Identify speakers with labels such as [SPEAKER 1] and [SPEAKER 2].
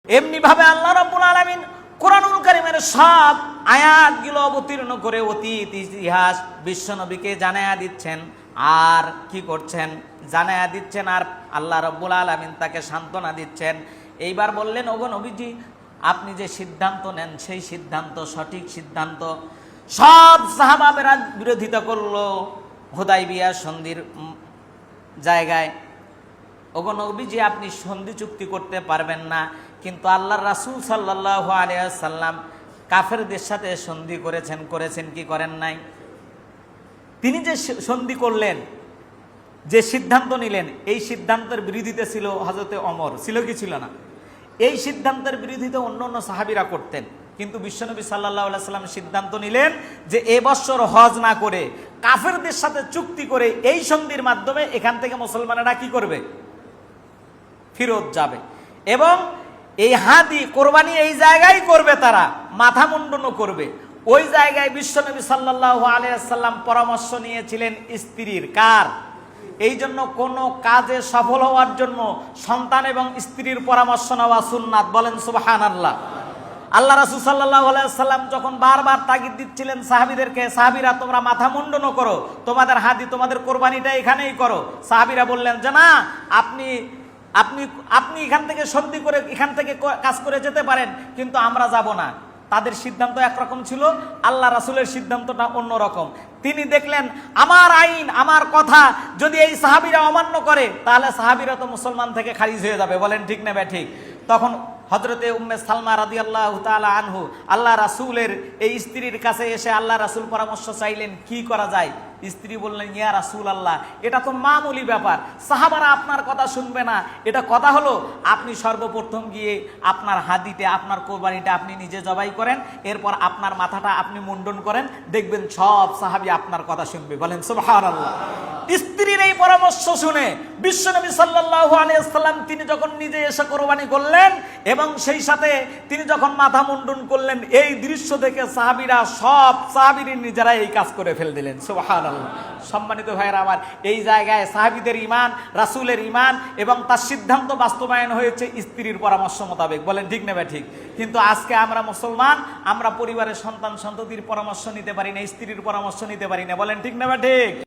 [SPEAKER 1] এমনি ভাবে আল্লাহ রাব্বুল আলামিন কোরআনুল কারীমের সব আয়াতগুলো অবতীর্ণ করে অতীত ইতিহাস বিশ্বনবীকে জানায়া দিচ্ছেন। আর কি করছেন? জানায়া দিচ্ছেন, আর আল্লাহ রাব্বুল আলামিন তাকে সান্ত্বনা দিচ্ছেন। এইবার বললেন, ওগো নবীজি, আপনি যে সিদ্ধান্ত নেন সেই সিদ্ধান্ত সঠিক সিদ্ধান্ত। সব সাহাবাবেরা বিরোধিতা করলো হুদাইবিয়া সন্ধির জায়গায়। ওগো নবীজি, আপনি সন্ধি চুক্তি করতে পারবেন না, কিন্তু আল্লাহর রাসূল সাল্লাল্লাহু আলাইহি ওয়াসাল্লাম কাফেরদের সাথে সন্ধি করেছেন কি করেন নাই? তিনি যে সন্ধি করলেন, যে সিদ্ধান্ত নিলেন, এই সিদ্ধান্তের বিরোধিতা ছিল হযরতে ওমর, ছিল কি ছিল না? এই সিদ্ধান্তের বিরোধিতা অন্য অন্য সাহাবীরা করতেন, কিন্তু বিশ্বনবী সাল্লাল্লাহু আলাইহি ওয়াসাল্লাম সিদ্ধান্ত নিলেন যে এবছর হজ না করে কাফেরদের সাথে চুক্তি করে এই সন্ধির মাধ্যমে এখান থেকে মুসলমানেরা কি করবে? ফিরত যাবে। এবং এই হাদি কোরবানি এই জায়গায় করবে, তারা মাথা মুন্ডনও করবে। ওই জায়গায় বিশ্বনবী সাল্লাল্লাহু আলাইহি ওয়াসাল্লাম পরামর্শ নিয়েছিলেন স্ত্রীর। কার? এই জন্য কোনো কাজে সফল হওয়ার জন্য সন্তান এবং স্ত্রীর পরামর্শ নেওয়া সুন্নাত। বলেন সুবহানাল্লাহ। আল্লাহ রাসূল সাল্লাল্লাহু আলাইহি ওয়াসাল্লাম যখন বারবার তাগিদ দিচ্ছিলেন সাহাবীদেরকে, সাহাবীরা তোমরা মাথা মুন্ডনও করো, তোমাদের হাদি তোমাদের কোরবানিটা এখানেই করো। সাহাবীরা বললেন যে না, আপনি আপনি এখান থেকে সন্ধি করে এখান থেকে কাজ করে যেতে পারেন, কিন্তু আমরা যাব না। তাদের সিদ্ধান্ত একরকম ছিল, আল্লাহ রাসূলের সিদ্ধান্তটা অন্যরকম। তিনি দেখলেন আমার আইন, আমার কথা যদি এই সাহাবীরা অমান্য করে, তাহলে সাহাবীরা তো মুসলমান থেকে খারিজ হয়ে যাবে। বলেন ঠিক না ঠিক? তখন হযরতে উম্মে সালমা রাদিয়াল্লাহু তাআলা আনহু আল্লাহ রাসূলের এই স্ত্রীর কাছে এসে আল্লাহ রাসূল পরামর্শ চাইলেন কি করা যায়। স্ত্রী বললেন, ইয়া রাসূলুল্লাহ, এটা তো মামুলি ব্যাপার, সাহাবারা আপনার কথা শুনবে না। এটা কথা হলো, আপনি সর্বপ্রথম গিয়ে আপনার হাদিটা, আপনার কোরবানিটা আপনি নিজে জবাই করেন, এরপর আপনার মাথাটা আপনি মুন্ডন করেন, দেখবেন সব সাহাবী আপনার কথা শুনবে। বলেন সুবহানাল্লাহ। স্ত্রীর এই পরামর্শ শুনে বিশ্বনবী সাল্লাল্লাহু আলাইহি ওয়াসাল্লাম তিনি যখন নিজে এসে কোরবানি করলেন এবং সেই সাথে তিনি যখন মাথা মুন্ডন করলেন, এই দৃশ্য দেখে সাহাবীরা সব সাহাবীরা নিজেরা এই কাজ করে ফেল দিলেন। সুবহানাল্লাহ। সম্মানিত ভাইয়েরা আমার, এই জায়গায় সাহাবীদের ঈমান, রাসূলের ঈমান এবং তার সিদ্ধান্ত বাস্তবায়ন হয়েছে স্ত্রীর পরামর্শ মোতাবেক। বলেন ঠিক না ঠিক? কিন্তু আজকে আমরা মুসলমান, আমরা পরিবারের সন্তান সন্ততির পরামর্শ নিতে পারি না, স্ত্রীর পরামর্শ নিতে পারি না। বলেন ঠিক না ঠিক?